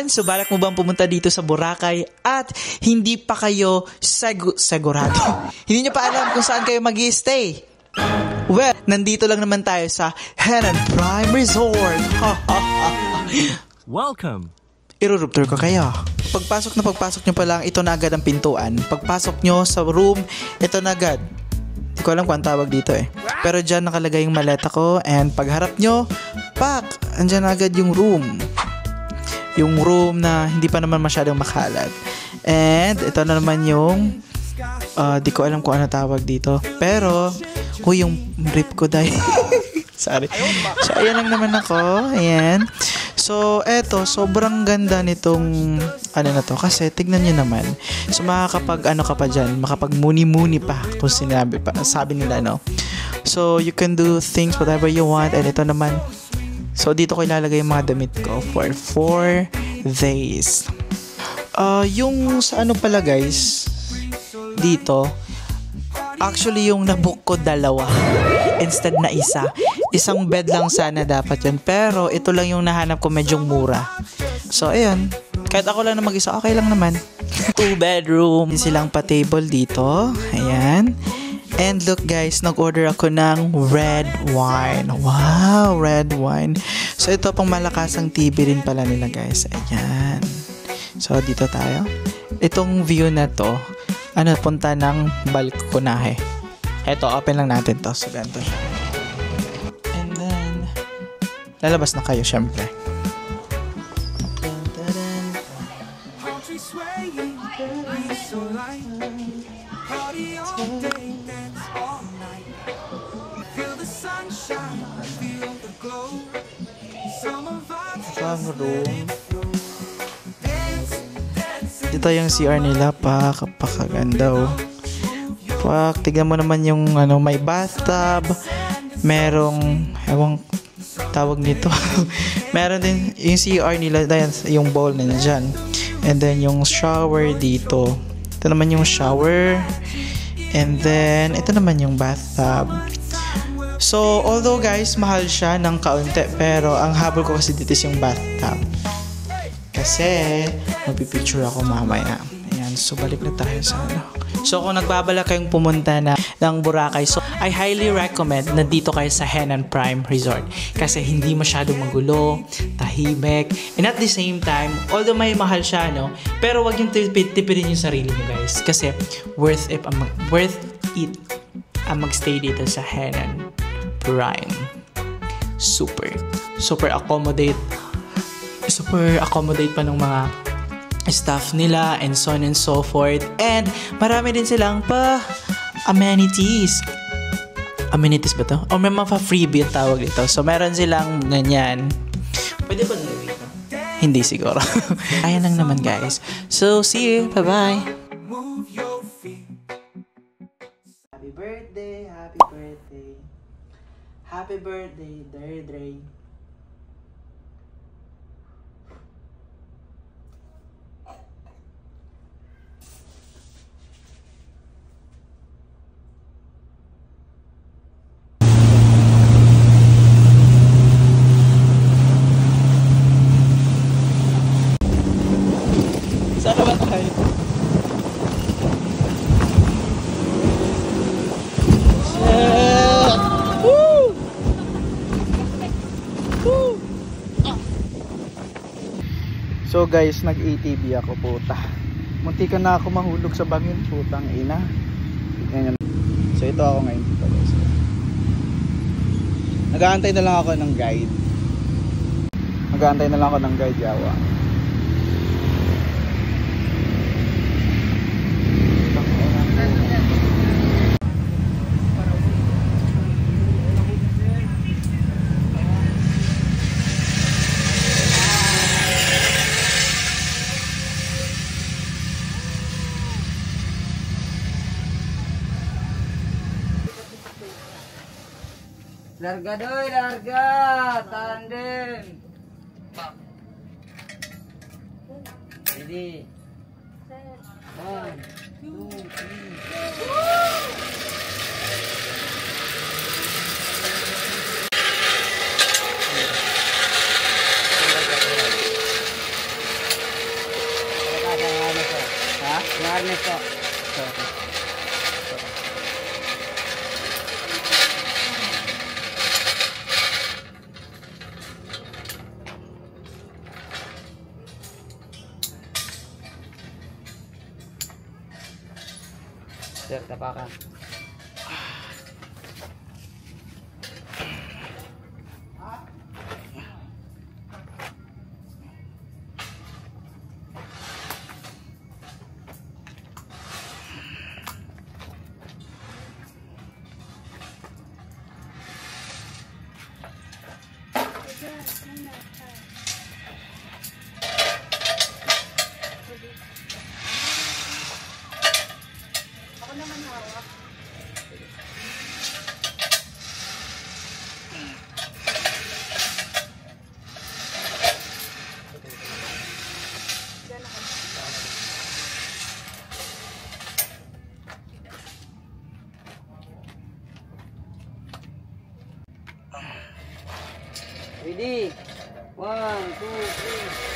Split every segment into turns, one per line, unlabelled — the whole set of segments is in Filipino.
dyan? Subalak mo bang pumunta dito sa Boracay at hindi pa kayo segurado? Hindi nyo pa alam kung saan kayo mag-i-stay? Well, nandito lang naman tayo sa Henan Prime Resort.
Welcome!
Iro-room tour ko kayo. Pagpasok nyo pa lang, ito na agad ang pintuan. Pagpasok nyo sa room, ito na agad. Hindi ko alam kung ang tawag dito eh. Pero dyan nakalagay yung maleta ko. And pagharap nyo, andyan na agad yung room. Yung room na hindi pa naman masyadong makalat. And ito na naman yung di ko alam kung ano tawag dito. Pero yung rip ko dahil sorry. So ayan lang naman ako. Ayan. So eto, sobrang ganda nitong na to. Kasi tignan nyo naman. So makakapag ka pa dyan. Makapag-muni-muni pa kung sabi nila no. So you can do things whatever you want. And ito naman, so dito ko ilalagay yung mga damit ko for 4 days. Yung sa pala guys, dito, actually yung nabook ko 2 instead na isa. Isang bed lang sana dapat yun. Pero ito lang yung nahanap ko medyo mura. So ayun, kahit ako lang na mag-isa, okay lang naman. 2 bedroom. Silang pa-table dito. Ayan. And look guys, nag-order ako ng red wine. Wow, red wine. So ito pang malakasang TV rin pala nila guys. Ayan. So dito tayo. Itong view na to, punta ng balkonahe. Ito, open lang natin to. So ganito siya. And then, lalabas na kayo syempre. Room. Dito yung CR nila, pakaganda. Tignan mo naman yung may bathtub, merong tawag nito. Meron din yung CR nila, yung bowl na dyan. And then yung shower dito. Ito naman yung shower. And then ito naman yung bathtub. So, although guys, mahal siya ng kaunti, pero ang habol ko kasi dito is yung bathtub. Kasi, magpipicture ako mamaya. Ayan, so balik na tayo sa So, kung nagbabala kayong pumunta ng Boracay, so I highly recommend na dito kayo sa Henan Prime Resort. Kasi hindi masyadong magulo, tahimik, and at the same time, although may mahal siya, pero wag yung tipirin yung sarili nyo guys. Kasi, worth it ang magstay dito sa Henan Prime. Super accommodate pa ng mga staff nila and so on and so forth. And marami din silang amenities ba to? O may mga freebie tawag dito. So meron silang ganyan. Pwede ba nila dito? Hindi siguro. Ayan lang naman guys. So see you. Bye bye. Happy birthday. Happy birthday, Dre. Saan naman tayo? So guys, nag-ATV ako, puta. Munti ka na ako mahulog sa bangin, putang ina. Ganyan. So ito ako ngayon dito guys. Nag-aantay na lang ako ng guide. Yawa.
Larga doy, larga, tandem. Ready. 1, 2, 3. Sir, tapakan. Ready? 1, 2, 3.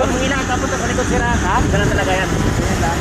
Kung hinaan tapos sa likod sira, ha? Ganun talaga yan. Ganyan lang.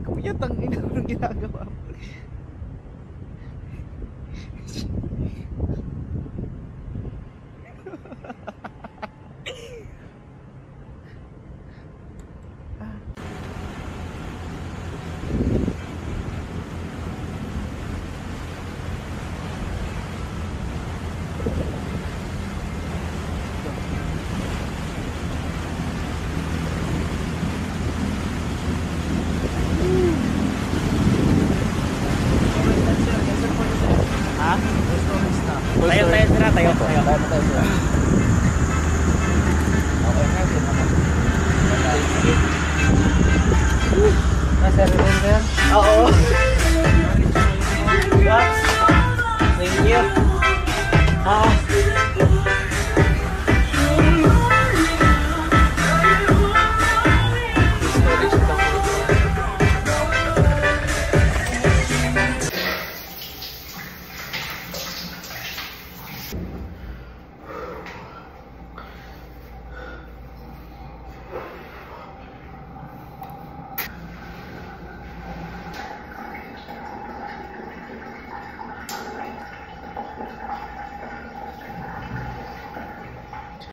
Kuya, tangina, anong ginagawa mo?
Tayo, sira. Tayo.
Nasa rin sir?
Oo.
Thank you.